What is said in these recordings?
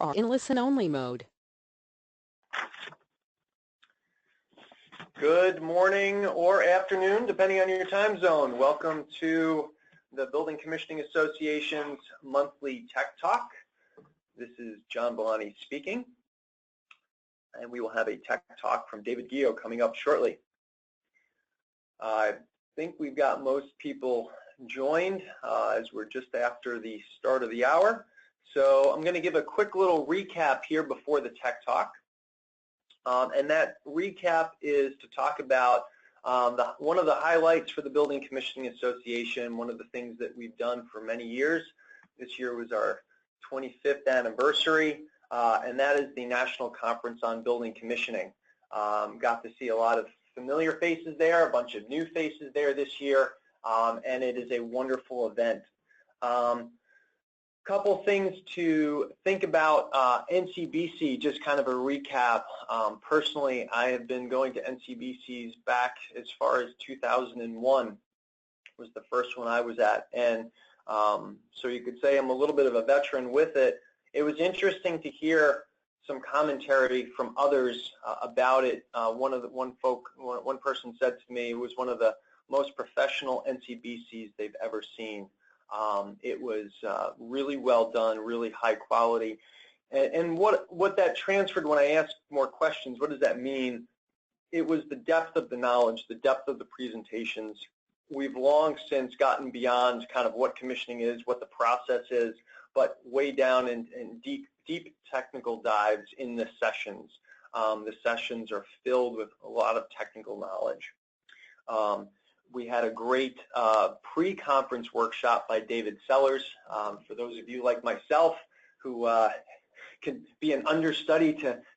are in listen-only mode. Good morning or afternoon, depending on your time zone. Welcome to the Building Commissioning Association's monthly Tech Talk. This is John Bellani speaking, and we will have a Tech Talk from David Gio coming up shortly. I think we've got most people joined as we're just after the start of the hour. So I'm going to give a quick little recap here before the Tech Talk. And that recap is to talk about one of the highlights for the Building Commissioning Association, one of the things that we've done for many years. This year was our 25th anniversary, and that is the National Conference on Building Commissioning. Got to see a lot of familiar faces there, a bunch of new faces there this year, and it is a wonderful event. Couple things to think about NCBC, just kind of a recap. Personally, I have been going to NCBCs back as far as 2001 was the first one I was at, and so you could say I'm a little bit of a veteran with it. It was interesting to hear some commentary from others about it. One person said to me it was one of the most professional NCBCs they've ever seen. It was really well done, really high quality. And what that transferred when I asked more questions, what does that mean? It was the depth of the knowledge, the depth of the presentations. We've long since gotten beyond kind of what commissioning is, what the process is, but way down in deep technical dives in the sessions. The sessions are filled with a lot of technical knowledge. We had a great pre-conference workshop by David Sellers. For those of you like myself who can be an understudy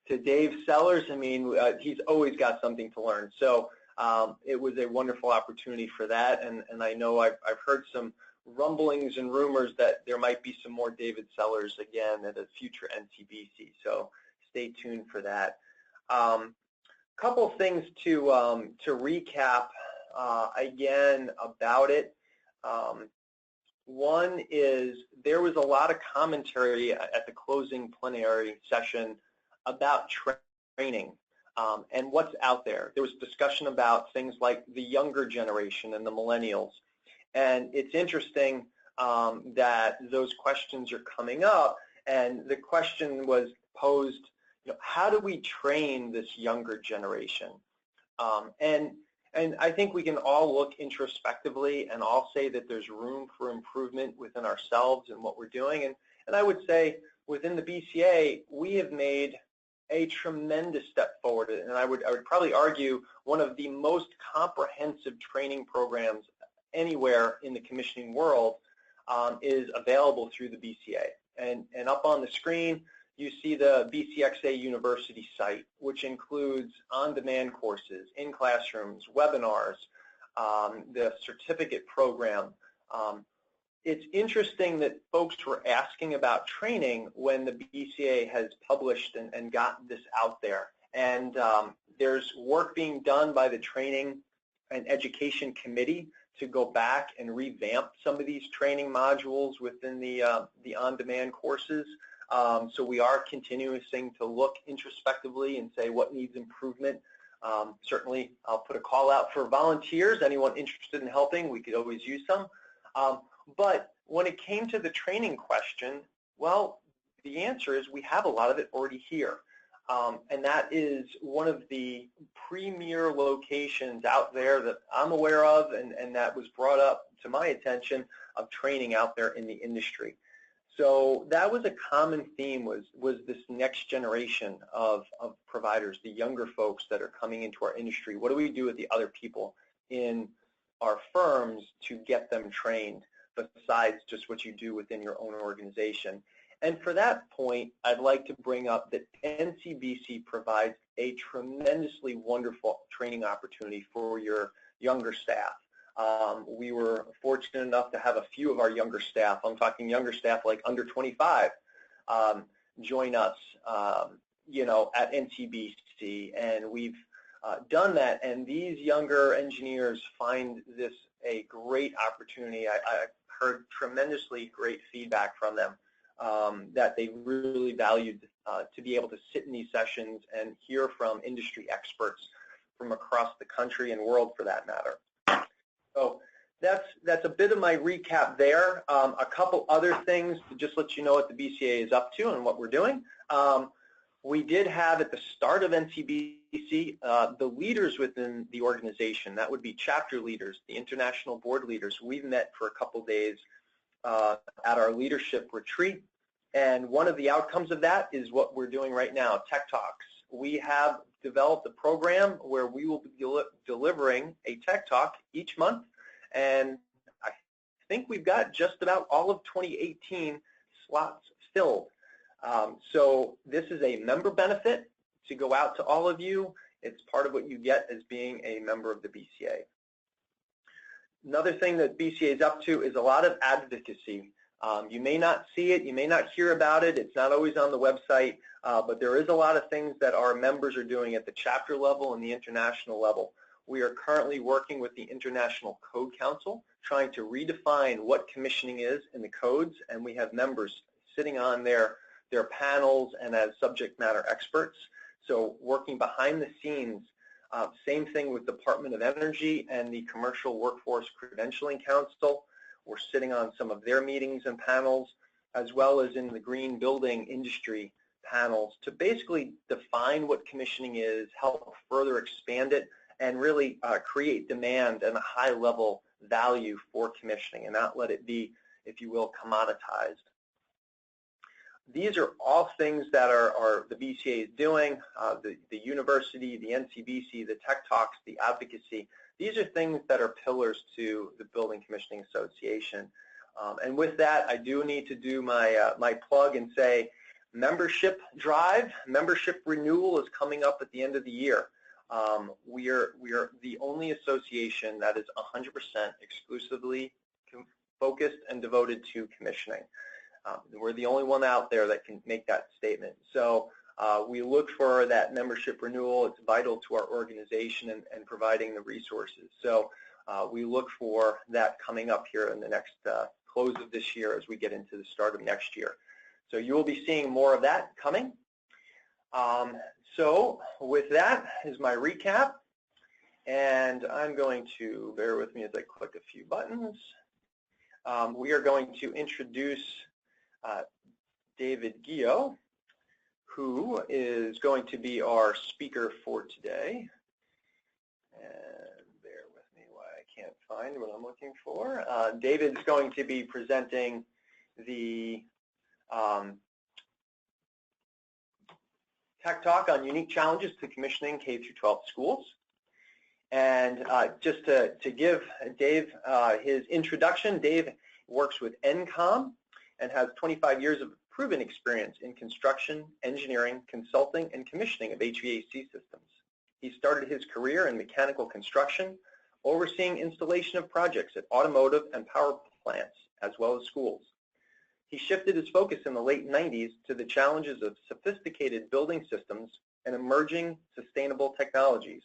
to Dave Sellers, I mean, he's always got something to learn. So it was a wonderful opportunity for that, and I know I've heard some rumblings and rumors that there might be some more David Sellers again at a future NCBC. So stay tuned for that. Couple things to recap again about it. One is there was a lot of commentary at the closing plenary session about training and what's out there. There was discussion about things like the younger generation and the millennials. And it's interesting that those questions are coming up, and the question was posed, how do we train this younger generation? And I think we can all look introspectively and all say that there's room for improvement within ourselves and what we're doing. And I would say within the BCA, we have made a tremendous step forward. And I would probably argue one of the most comprehensive training programs anywhere in the commissioning world is available through the BCA. And up on the screen, you see the BCXA University site, which includes on-demand courses, in classrooms, webinars, the certificate program. It's interesting that folks were asking about training when the BCA has published and got this out there. And there's work being done by the Training and Education Committee to go back and revamp some of these training modules within the on-demand courses. So we are continuing to look introspectively and say what needs improvement. Certainly, I'll put a call out for volunteers. Anyone interested in helping, we could always use some. But when it came to the training question, well, the answer is we have a lot of it already here. And that is one of the premier locations out there that I'm aware of and that was brought up to my attention of training out there in the industry. So that was a common theme was this next generation of providers, the younger folks that are coming into our industry. What do we do with the other people in our firms to get them trained besides just what you do within your own organization? And for that point, I'd like to bring up that NCBC provides a tremendously wonderful training opportunity for your younger staff. We were fortunate enough to have a few of our younger staff, I'm talking younger staff like under 25, join us, at NCBC, and we've done that, and these younger engineers find this a great opportunity. I heard tremendously great feedback from them. that they really valued to be able to sit in these sessions and hear from industry experts from across the country and world, for that matter. So that's a bit of my recap there. A couple other things to just let you know what the BCA is up to and what we're doing. We did have at the start of NCBC the leaders within the organization. That would be chapter leaders, the international board leaders. We've met for a couple days at our leadership retreat. And one of the outcomes of that is what we're doing right now, TechTalks. We have developed a program where we will be delivering a Tech Talk each month. And I think we've got just about all of 2018 slots filled. So this is a member benefit to go out to all of you. It's part of what you get as being a member of the BCA. Another thing that BCA is up to is a lot of advocacy. You may not see it, you may not hear about it, it's not always on the website, but there is a lot of things that our members are doing at the chapter level and the international level. We are currently working with the International Code Council, trying to redefine what commissioning is in the codes, and we have members sitting on their panels and as subject matter experts. So working behind the scenes, same thing with Department of Energy and the Commercial Workforce Credentialing Council. We're sitting on some of their meetings and panels, as well as in the green building industry panels, to basically define what commissioning is, help further expand it, and really create demand and a high level value for commissioning and not let it be, if you will, commoditized. These are all things that are the BCA is doing, the university, the NCBC, the Tech Talks, the advocacy. These are things that are pillars to the Building Commissioning Association. And with that, I do need to do my plug and say membership drive, membership renewal is coming up at the end of the year. We are the only association that is 100% exclusively focused and devoted to commissioning. We're the only one out there that can make that statement. So we look for that membership renewal. It's vital to our organization and providing the resources. So we look for that coming up here in the next close of this year as we get into the start of next year. So you will be seeing more of that coming. So with that is my recap. And I'm going to, bear with me as I click a few buttons. We are going to introduce David Gio, who is going to be our speaker for today. And bear with me while I can't find what I'm looking for. David's going to be presenting the Tech Talk on unique challenges to commissioning K-12 schools. And just to give Dave his introduction, Dave works with NCOM and has 25 years of proven experience in construction, engineering, consulting, and commissioning of HVAC systems. He started his career in mechanical construction, overseeing installation of projects at automotive and power plants, as well as schools. He shifted his focus in the late 90s to the challenges of sophisticated building systems and emerging sustainable technologies,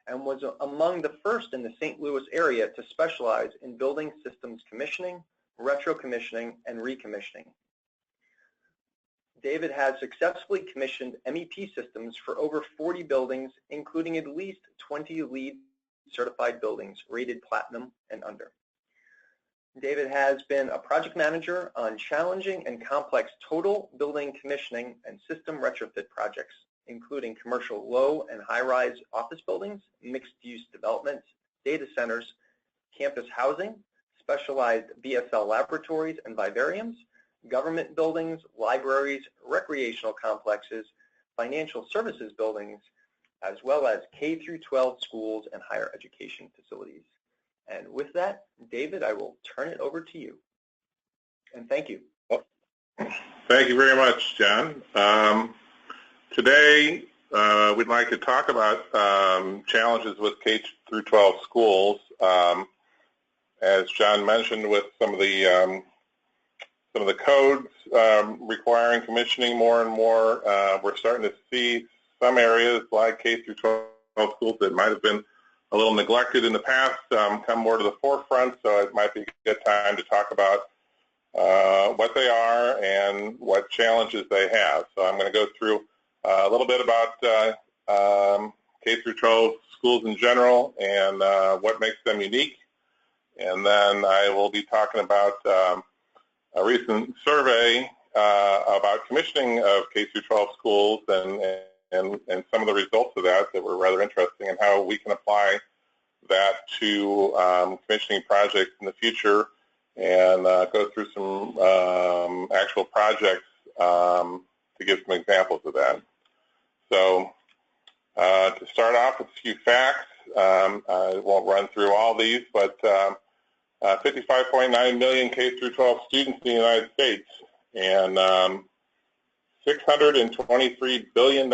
and was among the first in the St. Louis area to specialize in building systems commissioning, retro-commissioning, and recommissioning. David has successfully commissioned MEP systems for over 40 buildings, including at least 20 LEED certified buildings rated platinum and under. David has been a project manager on challenging and complex total building commissioning and system retrofit projects, including commercial low and high-rise office buildings, mixed-use developments, data centers, campus housing, specialized BSL laboratories and vivariums, government buildings, libraries, recreational complexes, financial services buildings, as well as K-12 schools and higher education facilities. And with that, David, I will turn it over to you. And thank you. Thank you very much, John. Today, we'd like to talk about challenges with K-12 schools. As John mentioned, with some of the codes requiring commissioning more and more, we're starting to see some areas like K-12 schools that might have been a little neglected in the past come more to the forefront. So it might be a good time to talk about what they are and what challenges they have. So I'm going to go through a little bit about K through 12 schools in general and what makes them unique. And then I will be talking about a recent survey about commissioning of K through 12 schools and some of the results of that were rather interesting, and how we can apply that to commissioning projects in the future, and go through some actual projects to give some examples of that. So to start off with a few facts, I won't run through all these, but 55.9 million K through 12 students in the United States, and $623 billion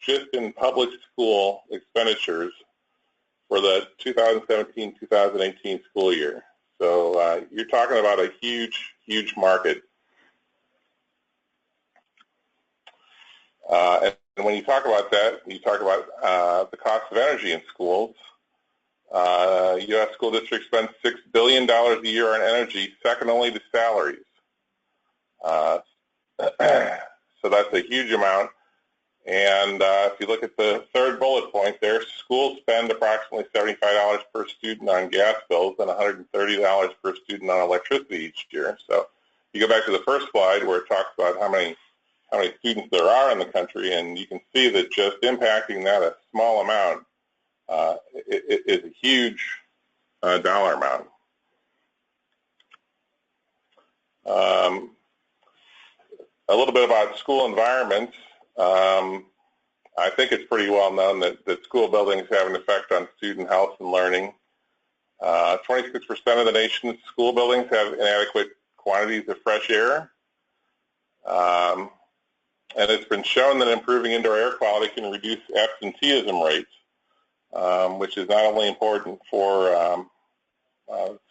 just in public school expenditures for the 2017-2018 school year. So you're talking about a huge, huge market. And when you talk about that, you talk about the cost of energy in schools. U.S. school districts spend $6 billion a year on energy, second only to salaries. So that's a huge amount. And if you look at the third bullet point there, schools spend approximately $75 per student on gas bills and $130 per student on electricity each year. So you go back to the first slide where it talks about how many students there are in the country, and you can see that just impacting that a small amount is a huge dollar amount. A little bit about school environments. I think it's pretty well known that school buildings have an effect on student health and learning. 26% of the nation's school buildings have inadequate quantities of fresh air. And it's been shown that improving indoor air quality can reduce absenteeism rates, which is not only important for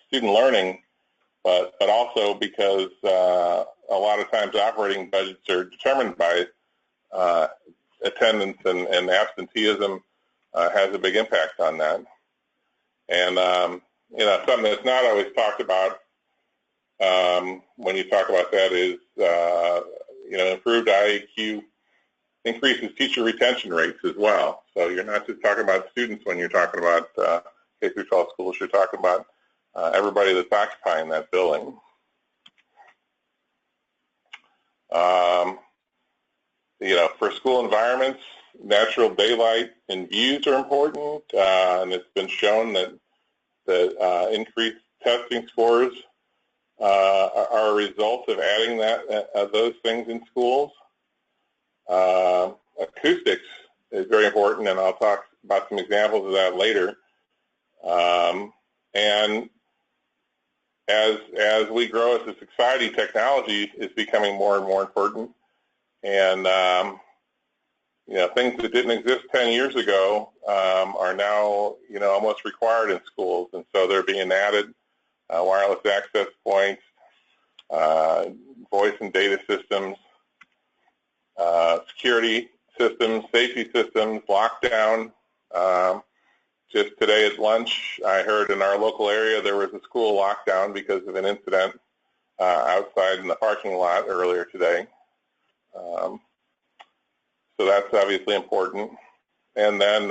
student learning, but also because a lot of times operating budgets are determined by attendance, and absenteeism has a big impact on that. And something that's not always talked about when you talk about that is improved IAQ increases teacher retention rates as well. So you're not just talking about students when you're talking about K through 12 schools. You're talking about everybody that's occupying that building. For school environments, natural daylight and views are important, and it's been shown that increased testing scores are a result of adding those things in schools. Acoustics is very important, and I'll talk about some examples of that later. And as we grow as a society, technology is becoming more and more important. And things that didn't exist 10 years ago are now almost required in schools, and so they're being added. Wireless access points, voice and data systems, security systems, safety systems, lockdown. Just today at lunch, I heard in our local area there was a school lockdown because of an incident outside in the parking lot earlier today. So that's obviously important. And then,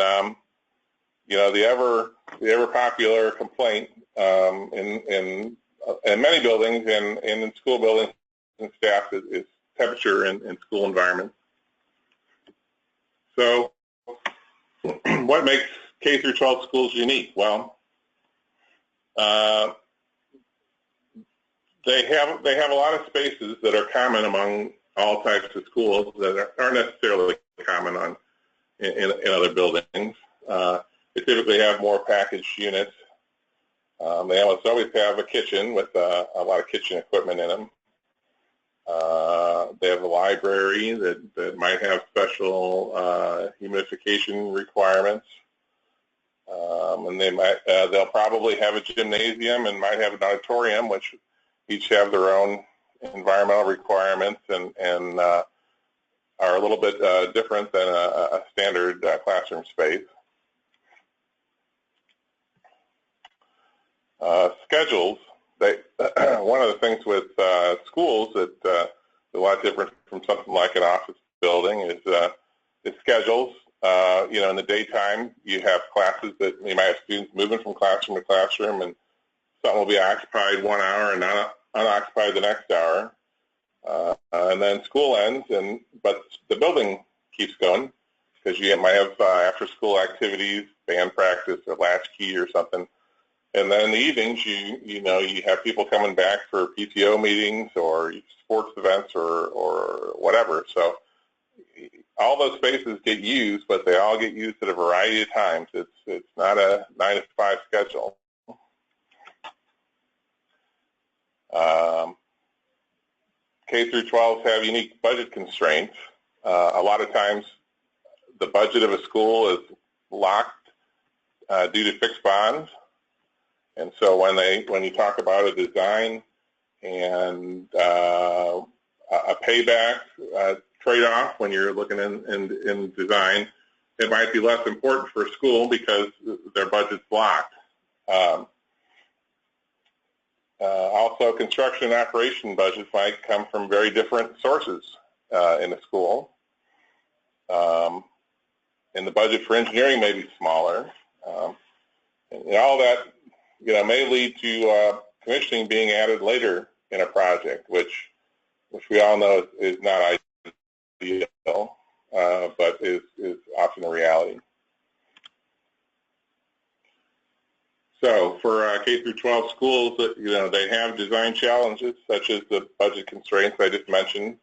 the ever popular complaint in many buildings and in school buildings and staff is temperature in school environments. So what makes K through 12 schools unique? Well, they have a lot of spaces that are common among all types of schools that aren't necessarily common in other buildings. They typically have more packaged units. They almost always have a kitchen with a lot of kitchen equipment in them. They have a library that might have special humidification requirements. And they'll probably have a gymnasium and might have an auditorium, which each have their own environmental requirements and are a little bit different than a standard classroom space. Schedules. one of the things with schools that is a lot different from something like an office building is schedules. In the daytime, you have classes that you might have students moving from classroom to classroom, and something will be occupied 1 hour and not unoccupied the next hour. And then school ends, but the building keeps going because you might have after-school activities, band practice, or latchkey or something. And then in the evenings, you have people coming back for PTO meetings or sports events or whatever. So all those spaces get used, but they all get used at a variety of times. It's not a 9 to 5 schedule. K through 12s have unique budget constraints. A lot of times, the budget of a school is locked due to fixed bonds. And so when you talk about a design and a payback trade-off when you're looking in design, it might be less important for a school because their budget's blocked. Also, construction and operation budgets might come from very different sources in a school. And the budget for engineering may be smaller. And all that may lead to commissioning being added later in a project, which we all know is not ideal, but is often a reality. So for K through 12 schools, they have design challenges such as the budget constraints I just mentioned.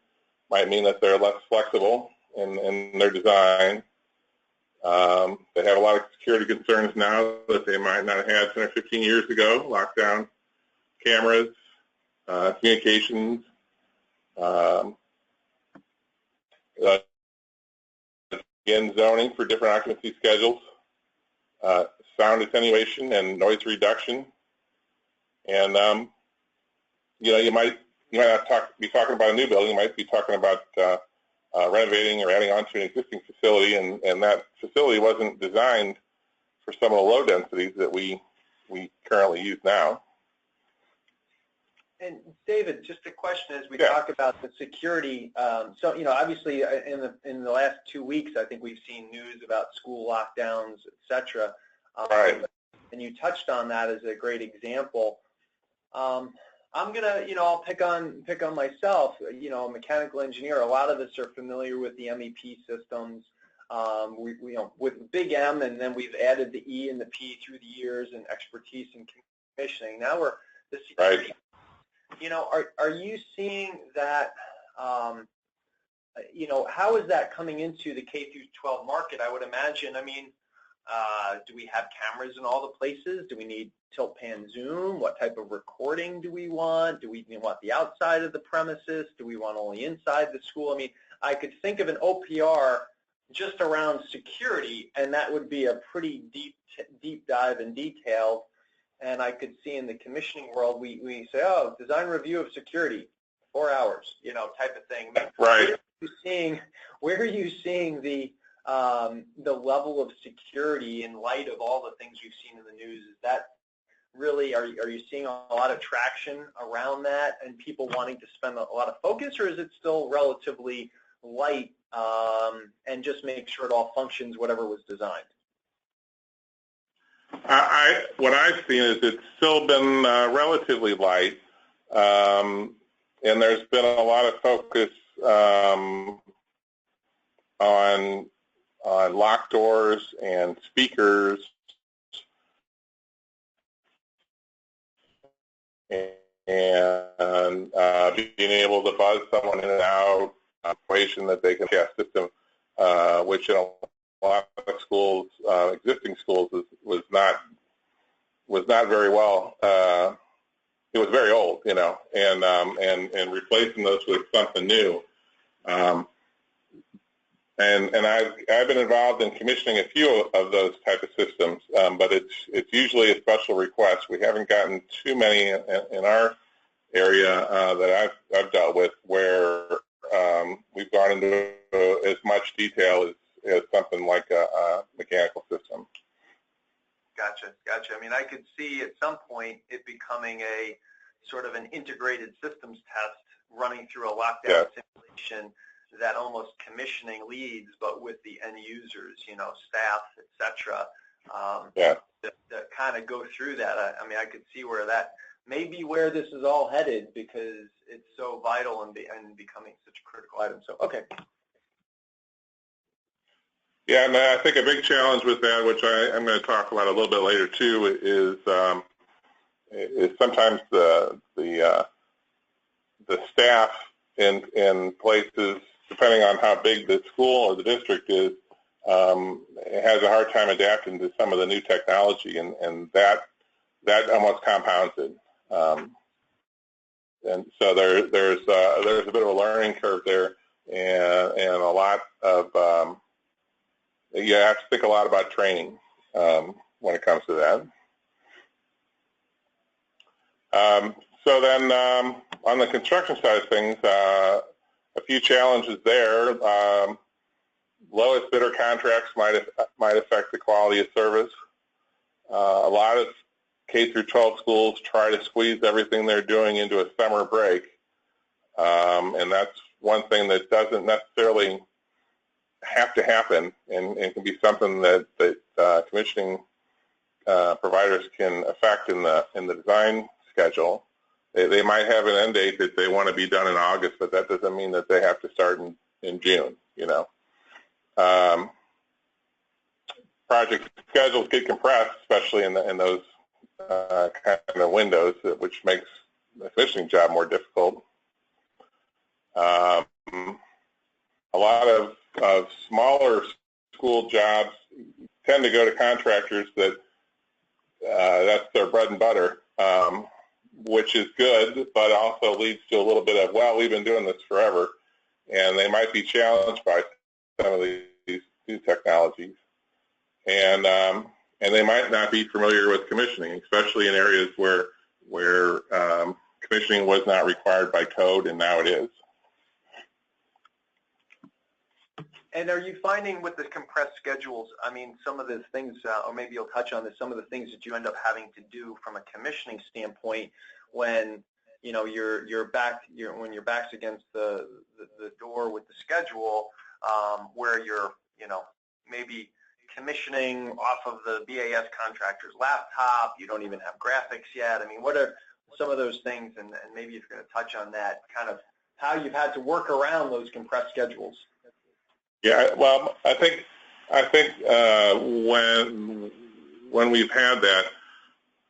Might mean that they're less flexible in their design. They have a lot of security concerns now that they might not have had 10 or 15 years ago. Lockdown cameras, communications, again, zoning for different occupancy schedules, sound attenuation and noise reduction. And, you might not be talking about a new building. You might be talking about renovating or adding on to an existing facility, and that facility wasn't designed for some of the low densities that we currently use now. And David, just a question as we talk about the security. So, obviously in the last 2 weeks, I think we've seen news about school lockdowns, et cetera. Right. And you touched on that as a great example. I'm gonna, I'll pick on myself. A mechanical engineer. A lot of us are familiar with the MEP systems. With big M, and then we've added the E and the P through the years, and expertise in commissioning. Now we're the security. Right. Are you seeing that? How is that coming into the K through 12 market? I would imagine. Do we have cameras in all the places? Do we need tilt pan zoom? What type of recording do we want? Do we want the outside of the premises? Do we want only inside the school? I could think of an OPR just around security, and that would be a pretty deep dive and detailed. And I could see in the commissioning world, we say, oh, design review of security, 4 hours, type of thing. Right. Where are you seeing the level of security in light of all the things you've seen in the news? Is that really, are you seeing a lot of traction around that and people wanting to spend a lot of focus, or is it still relatively light and just make sure it all functions whatever was designed? What I've seen is it's still been relatively light, and there's been a lot of focus on lock doors and speakers and being able to buzz someone in and out, information that they can have system, which in a lot of schools, existing schools, was not very well. It was very old, and replacing those with something new. And I've been involved in commissioning a few of those type of systems, but it's usually a special request. We haven't gotten too many in our area that I've dealt with where we've gone into as much detail as something like a mechanical system. Gotcha. I could see at some point it becoming a sort of an integrated systems test running through a lockdown simulation that almost commissioning leads, but with the end users, staff, etc. To kind of go through that. I mean, I could see where that may be where this is all headed because it's so vital and becoming such a critical item. So, okay. Yeah, and I think a big challenge with that, which I'm going to talk about a little bit later too, is sometimes the staff in places, depending on how big the school or the district is, has a hard time adapting to some of the new technology, and that almost compounds it. And so there's a bit of a learning curve there, and a lot of you have to think a lot about training when it comes to that. So then on the construction side of things, a few challenges there. Lowest bidder contracts might affect the quality of service. A lot of K-12 schools try to squeeze everything they're doing into a summer break, and that's one thing that doesn't necessarily have to happen, and can be something that commissioning providers can affect in the design schedule. They might have an end date that they want to be done in August, but that doesn't mean that they have to start in June. Project schedules get compressed, especially in those kind of windows, which makes the commissioning job more difficult. A lot of smaller school jobs tend to go to contractors that's their bread and butter, which is good, but also leads to a little bit of, well, we've been doing this forever, and they might be challenged by some of these new technologies, and they might not be familiar with commissioning, especially in areas where commissioning was not required by code, and now it is. And are you finding with the compressed schedules, I mean, some of the things, or maybe you'll touch on this, some of the things that you end up having to do from a commissioning standpoint when when your back's against the door with the schedule, where you're maybe commissioning off of the BAS contractor's laptop, you don't even have graphics yet. I mean, what are some of those things, and maybe if you're going to touch on that, kind of how you've had to work around those compressed schedules. Yeah, well, I think when we've had that,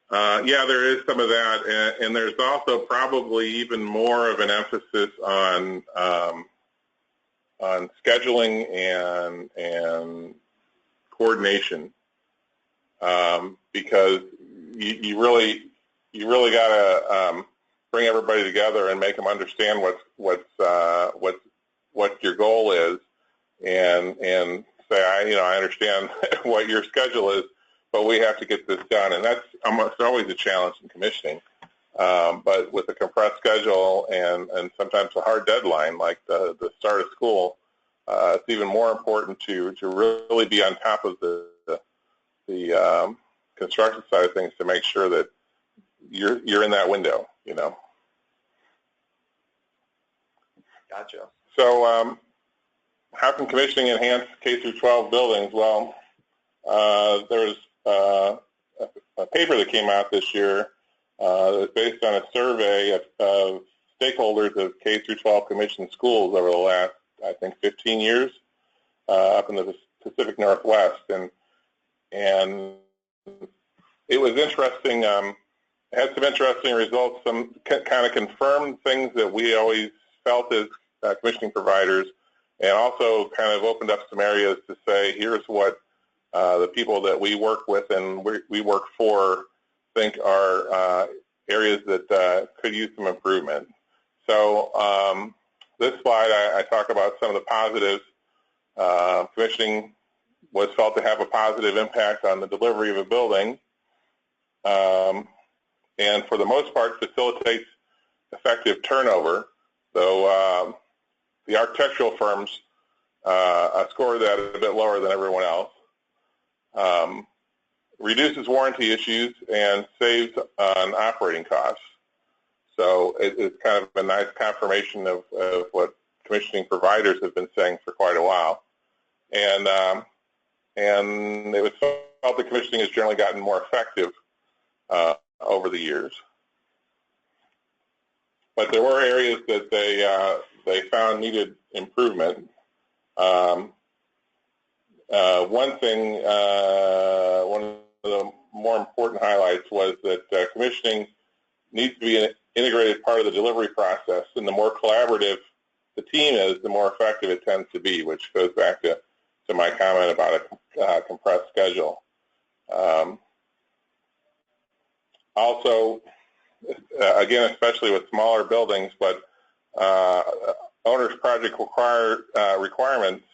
there is some of that, and there's also probably even more of an emphasis on scheduling and coordination, because you really got to bring everybody together and make them understand what your goal is. And say, I understand what your schedule is, but we have to get this done. And that's almost always a challenge in commissioning. But with a compressed schedule and sometimes a hard deadline, like the start of school, it's even more important to really be on top of the construction side of things to make sure that you're in that window, Gotcha. So, how can commissioning enhance K-12 buildings? Well, there's a paper that came out this year that was based on a survey of stakeholders of K-12 commissioned schools over the last, I think, 15 years up in the Pacific Northwest. And it was interesting. It had some interesting results, some kind of confirmed things that we always felt as commissioning providers, and also kind of opened up some areas to say, here's what the people that we work with and we work for think are areas that could use some improvement. So this slide, I talk about some of the positives. Commissioning was felt to have a positive impact on the delivery of a building, and for the most part facilitates effective turnover. So the architectural firms score that a bit lower than everyone else. Reduces warranty issues and saves on operating costs. So it's kind of a nice confirmation of what commissioning providers have been saying for quite a while. And it was felt that commissioning has generally gotten more effective over the years. But there were areas that they found needed improvement. One of the more important highlights was that commissioning needs to be an integrated part of the delivery process, and the more collaborative the team is, the more effective it tends to be, which goes back to my comment about a compressed schedule. Also, again, especially with smaller buildings, but owner's project requirements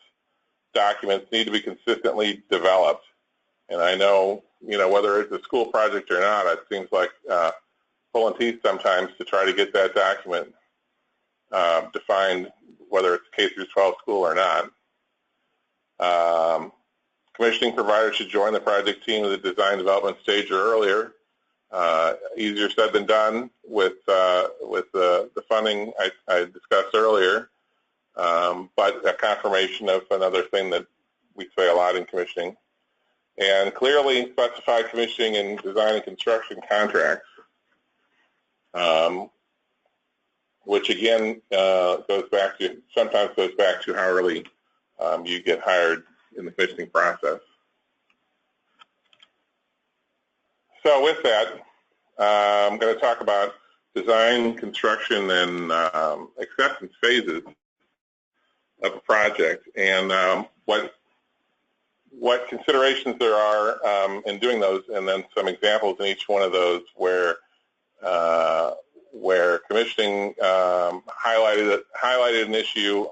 documents need to be consistently developed. And I know, whether it's a school project or not, it seems like pulling teeth sometimes to try to get that document defined, whether it's K-12 school or not. Commissioning providers should join the project team at the design development stage or earlier. Easier said than done with the funding I discussed earlier, but a confirmation of another thing that we say a lot in commissioning. And clearly specify commissioning and design and construction contracts, which again sometimes goes back to how early you get hired in the commissioning process. So with that, I'm going to talk about design, construction, and acceptance phases of a project, and what considerations there are in doing those, and then some examples in each one of those where commissioning highlighted an issue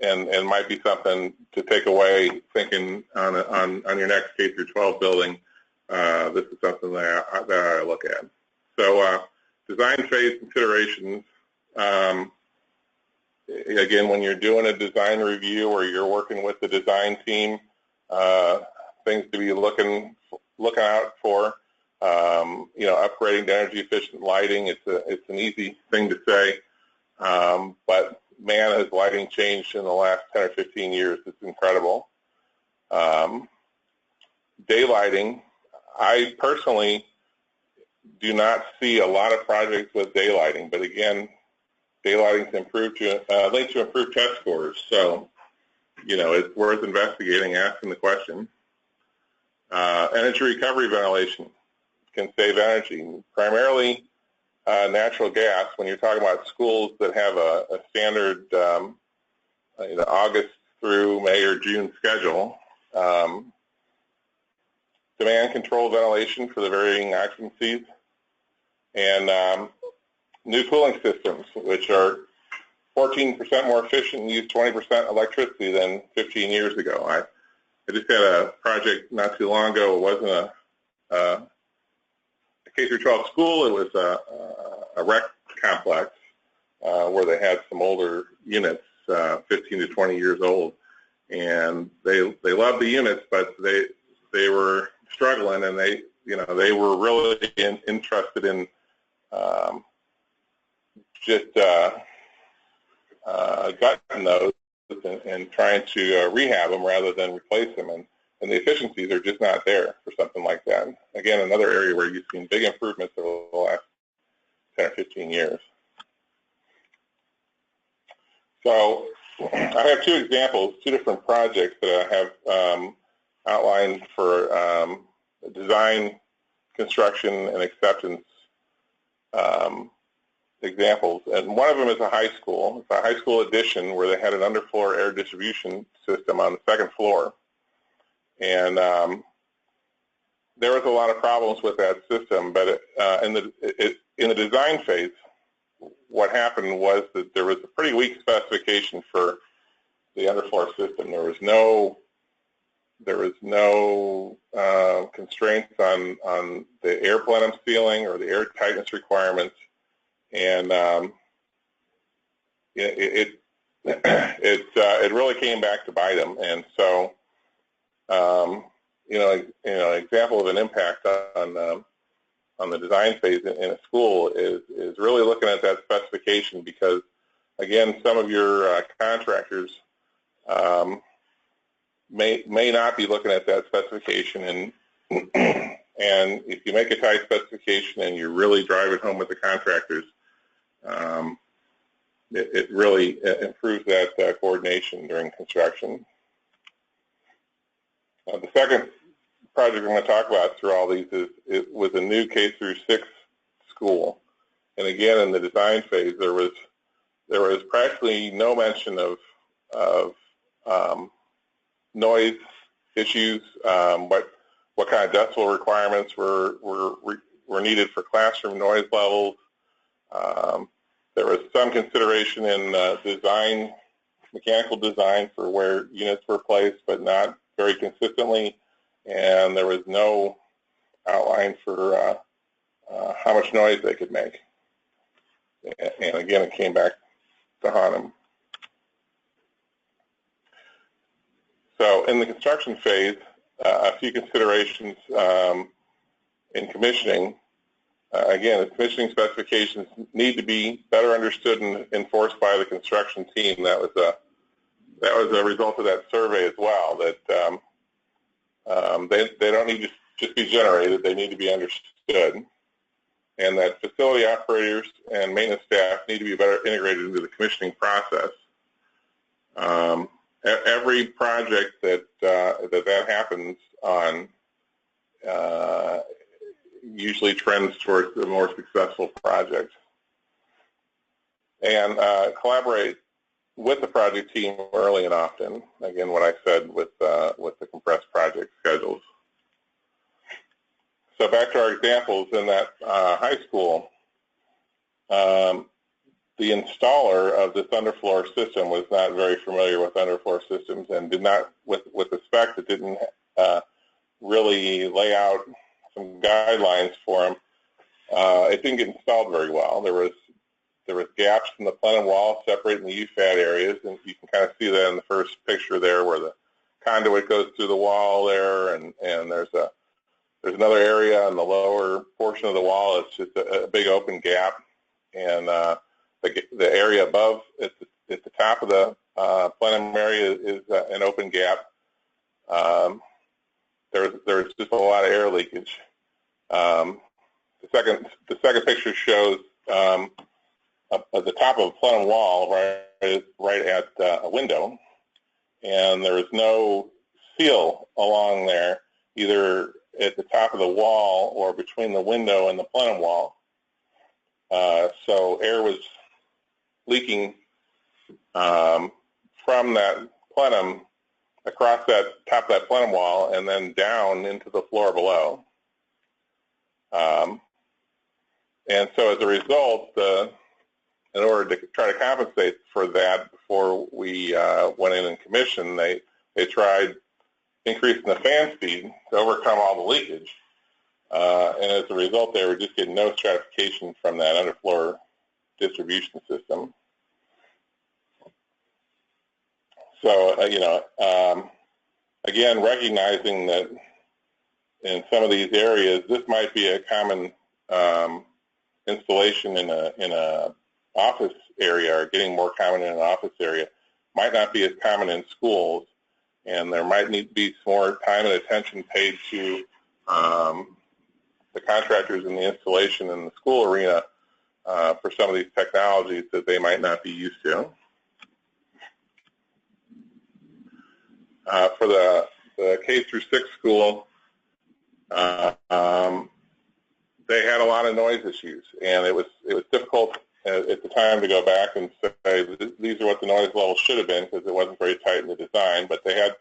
and might be something to take away thinking on your next K-12 building. This is something that I look at. So design phase considerations. Again, when you're doing a design review or you're working with the design team, things to be looking out for. Upgrading to energy efficient lighting. It's an easy thing to say, but man, has lighting changed in the last 10 or 15 years. It's incredible. Daylighting. I personally do not see a lot of projects with daylighting, but again, daylighting is linked to improved test scores. So, it's worth investigating, asking the question. Energy recovery ventilation can save energy, primarily natural gas. When you're talking about schools that have a standard August through May or June schedule, demand control ventilation for the varying occupancies, and new cooling systems, which are 14% more efficient and use 20% electricity than 15 years ago. I just had a project not too long ago. It wasn't a K-12 school. It was a rec complex where they had some older units, 15 to 20 years old, and they loved the units, but they were struggling, and they were really interested in just gutting those and trying to rehab them rather than replace them, and the efficiencies are just not there for something like that. Again, another area where you've seen big improvements over the last 10 or 15 years. So I have two examples, two different projects that I have outlined for design, construction, and acceptance examples. And one of them is a high school. It's a high school addition where they had an underfloor air distribution system on the second floor. And there was a lot of problems with that system, but in the design phase, what happened was that there was a pretty weak specification for the underfloor system. There was no constraints on the air plenum ceiling or the air tightness requirements, and it really came back to bite them. And so, an example of an impact on on the design phase in a school is really looking at that specification, because again, some of your contractors may not be looking at that specification, and and if you make a tight specification and you really drive it home with the contractors, it really improves that coordination during construction. The second project I'm going to talk about through all these is it was a new K through 6 school, and again in the design phase there was practically no mention of noise issues, what kind of decibel requirements were needed for classroom noise levels. There was some consideration in design, mechanical design for where units were placed, but not very consistently, and there was no outline for how much noise they could make. And again, it came back to haunt them. So in the construction phase, a few considerations in commissioning. Again, the commissioning specifications need to be better understood and enforced by the construction team. That was a result of that survey as well, that they don't need to just be generated, they need to be understood, and that facility operators and maintenance staff need to be better integrated into the commissioning process. Every project that happens on usually trends towards a more successful project. And collaborate with the project team early and often. Again, what I said with the compressed project schedules. So back to our examples in that high school, the installer of this underfloor system was not very familiar with underfloor systems and did not, with the spec, it didn't really lay out some guidelines for him. It didn't get installed very well. There was gaps in the plenum wall separating the UFAD areas, and you can kind of see that in the first picture there, where the conduit goes through the wall there, and there's another area on the lower portion of the wall. It's just a big open gap, and the area above at the top of the plenum area is an open gap. There's just a lot of air leakage. The second picture shows at the top of a plenum wall, right at a window, and there is no seal along there, either at the top of the wall or between the window and the plenum wall. So air was leaking from that plenum across that top of that plenum wall and then down into the floor below. And so as a result, in order to try to compensate for that before we went in and commissioned, they tried increasing the fan speed to overcome all the leakage. And as a result, they were just getting no stratification from that underfloor distribution system. So, again, recognizing that in some of these areas, this might be a common installation in a office area, or getting more common in an office area, might not be as common in schools, and there might need to be some more time and attention paid to the contractors in the installation in the school arena for some of these technologies that they might not be used to. For the K through 6 school, they had a lot of noise issues, and it was difficult at the time to go back and say these are what the noise levels should have been, because it wasn't very tight in the design. But they had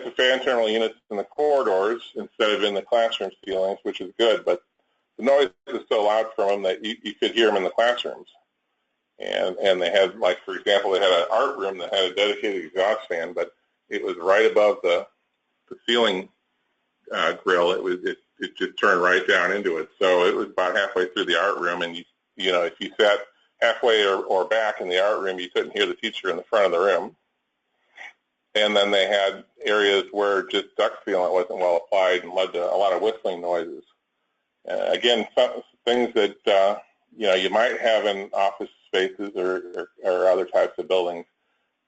some fan terminal units in the corridors instead of in the classroom ceilings, which is good. But the noise was so loud from them that you could hear them in the classrooms. And they had, like, for example, they had an art room that had a dedicated exhaust fan, but it was right above the ceiling grill. It just turned right down into it. So it was about halfway through the art room, and if you sat halfway or back in the art room, you couldn't hear the teacher in the front of the room. And then they had areas where just duct sealant wasn't well applied and led to a lot of whistling noises. Again, some things that you might have in office spaces or other types of buildings,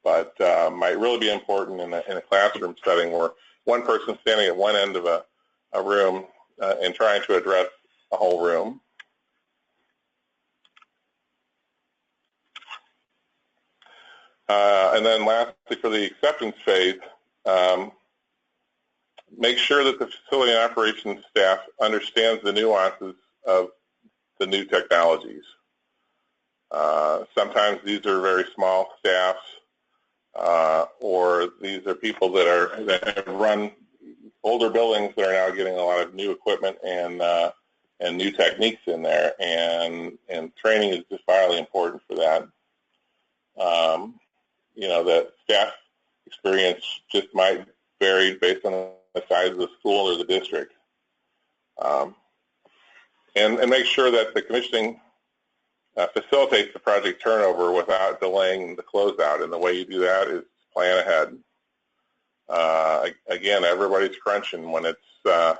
but might really be important in a classroom setting where one person standing at one end of a room and trying to address a whole room. And then lastly, for the acceptance phase, make sure that the facility and operations staff understands the nuances of the new technologies. Sometimes these are very small staffs, or these are people that have run older buildings that are now getting a lot of new equipment and new techniques in there, and training is just vitally important for that. The staff experience just might vary based on the size of the school or the district. And make sure that the commissioning facilitates the project turnover without delaying the closeout. And the way you do that is plan ahead. Again, everybody's crunching when it's the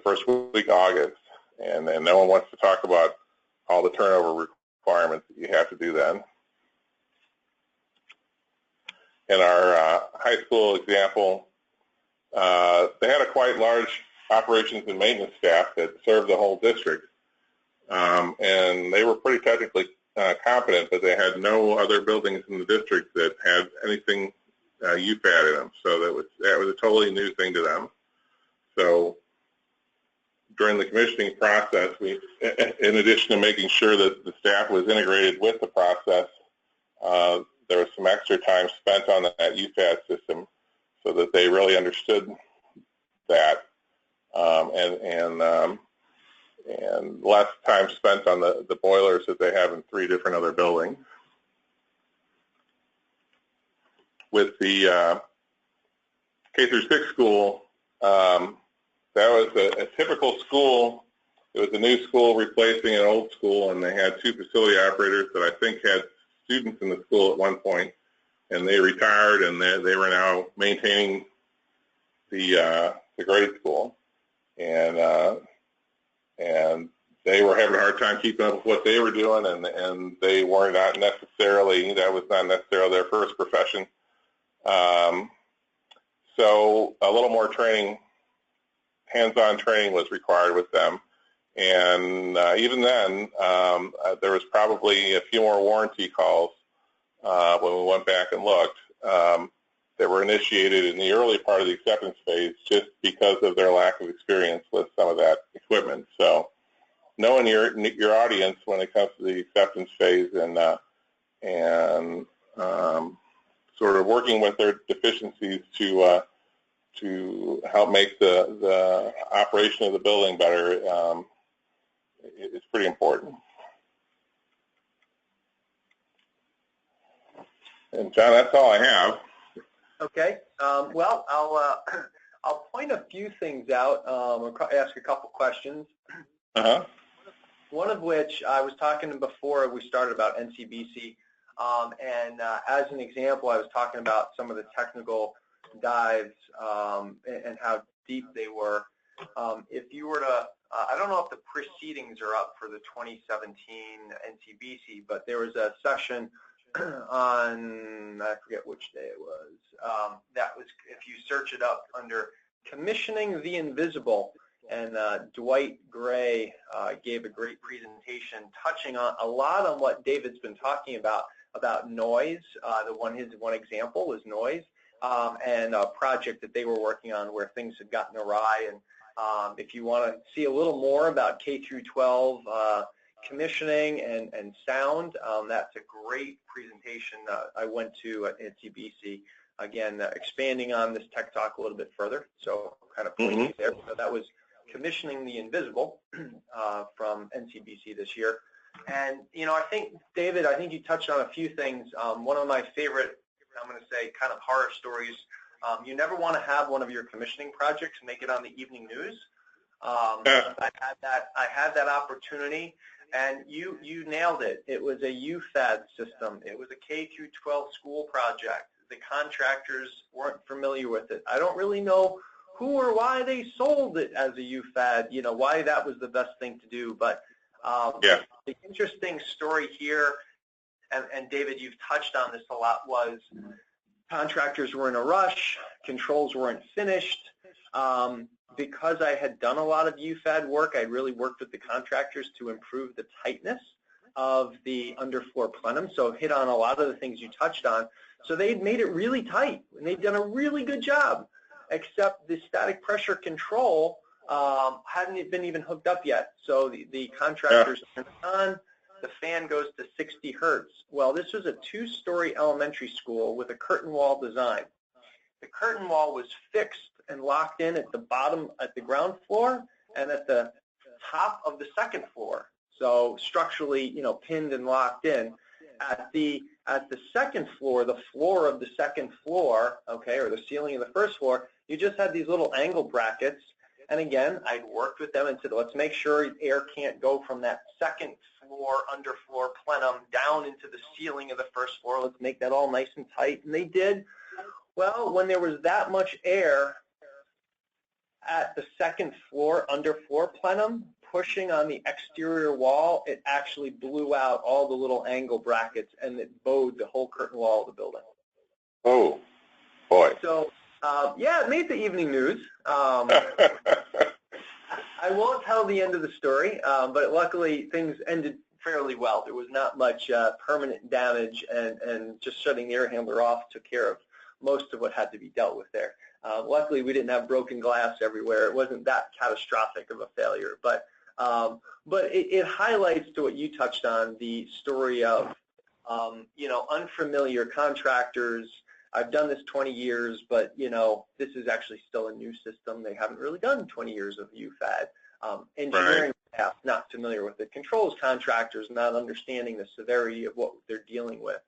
first week of August, and no one wants to talk about all the turnover requirements that you have to do then. In our high school example, they had a quite large operations and maintenance staff that served the whole district, and they were pretty technically competent, but they had no other buildings in the district that had anything UFAD in them, so that was a totally new thing to them. So during the commissioning process, we, in addition to making sure that the staff was integrated with the process, there was some extra time spent on that UFAD system so that they really understood that, and less time spent on the boilers that they have in 3 different other buildings. With the K-6 school, that was a typical school. It was a new school replacing an old school, and they had 2 facility operators that I think had students in the school at one point, and they retired, and they were now maintaining the grade school, and they were having a hard time keeping up with what they were doing, and they were not necessarily, that was not necessarily their first profession. So a little more training, hands-on training was required with them. And even then, there was probably a few more warranty calls when we went back and looked that were initiated in the early part of the acceptance phase just because of their lack of experience with some of that equipment. So knowing your audience when it comes to the acceptance phase and sort of working with their deficiencies to help make the operation of the building better is pretty important. And John, that's all I have. Okay. Well, I'll point a few things out or ask a couple questions. Uh-huh. One of which I was talking before we started about NCBC, and as an example, I was talking about some of the technical dives and how deep they were. If you were to, I don't know if the proceedings are up for the 2017 NCBC, but there was a session on, I forget which day it was, that was, if you search it up under Commissioning the Invisible, and Dwight Gray gave a great presentation touching on a lot on what David's been talking about noise. His one example was noise, and a project that they were working on where things had gotten awry. And if you want to see a little more about K-12 commissioning and sound, that's a great presentation I went to at NCBC. Again, expanding on this tech talk a little bit further, so kind of pointing there. So that was Commissioning the Invisible from NCBC this year. And, I think, David, you touched on a few things. One of my favorite, I'm going to say, kind of horror stories, you never want to have one of your commissioning projects make it on the evening news. I had that opportunity, and you nailed it. It was a UFAD system. It was a K-12 school project. The contractors weren't familiar with it. I don't really know who or why they sold it as a UFAD, why that was the best thing to do. But Yeah. the interesting story here, and David, you've touched on this a lot, was contractors were in a rush, controls weren't finished. Because I had done a lot of UFAD work, I really worked with the contractors to improve the tightness of the underfloor plenum, so hit on a lot of the things you touched on. So they'd made it really tight, and they'd done a really good job, except the static pressure control hadn't been even hooked up yet. So the contractors turn it on, the fan goes to 60 hertz. Well, this was a 2-story elementary school with a curtain wall design. The curtain wall was fixed and locked in at the bottom, at the ground floor, and at the top of the second floor. So structurally, pinned and locked in. At the second floor, the floor of the second floor, okay, or the ceiling of the first floor, you just had these little angle brackets. And again, I'd worked with them and said, let's make sure air can't go from that second floor, underfloor plenum down into the ceiling of the first floor. Let's make that all nice and tight. And they did. Well, when there was that much air at the second floor, underfloor plenum, pushing on the exterior wall, it actually blew out all the little angle brackets, and it bowed the whole curtain wall of the building. Oh, boy. So, yeah, it made the evening news. I won't tell the end of the story, but luckily things ended fairly well. There was not much permanent damage, and just shutting the air handler off took care of most of what had to be dealt with there. Luckily, we didn't have broken glass everywhere. It wasn't that catastrophic of a failure, but it highlights to what you touched on, the story of unfamiliar contractors. I've done this 20 years, but this is actually still a new system. They haven't really done 20 years of UFAD. Engineering staff not familiar with it. Controls contractors not understanding the severity of what they're dealing with.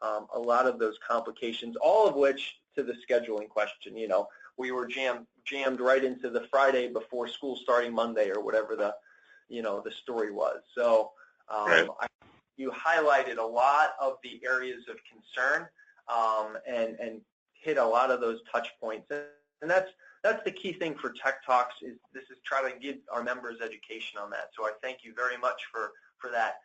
A lot of those complications, all of which to the scheduling question. We were jammed right into the Friday before school starting Monday, or whatever the story was. So you highlighted a lot of the areas of concern and hit a lot of those touch points, and that's the key thing for Tech Talks, is this is trying to give our members education on that. So I thank you very much for that.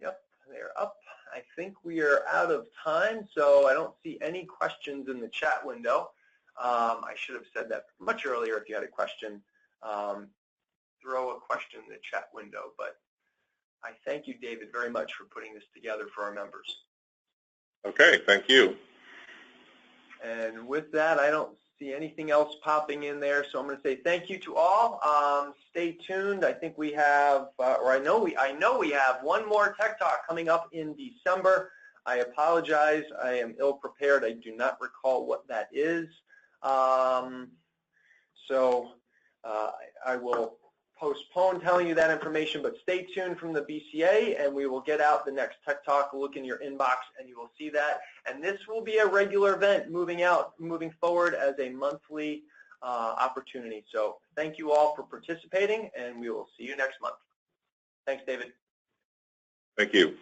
Yep, they're up. I think we are out of time, so I don't see any questions in the chat window. I should have said that much earlier. If you had a question, throw a question in the chat window. But I thank you, David, very much for putting this together for our members. Okay, thank you. And with that, I don't see anything else popping in there, so I'm going to say thank you to all. Stay tuned. I think we have, or I know we have one more Tech Talk coming up in December. I apologize. I am ill prepared. I do not recall what that is. So I will postpone telling you that information, but stay tuned from the BCA, and we will get out the next Tech Talk. Look in your inbox, and you will see that. And this will be a regular event moving forward as a monthly opportunity. So thank you all for participating, and we will see you next month. Thanks, David. Thank you.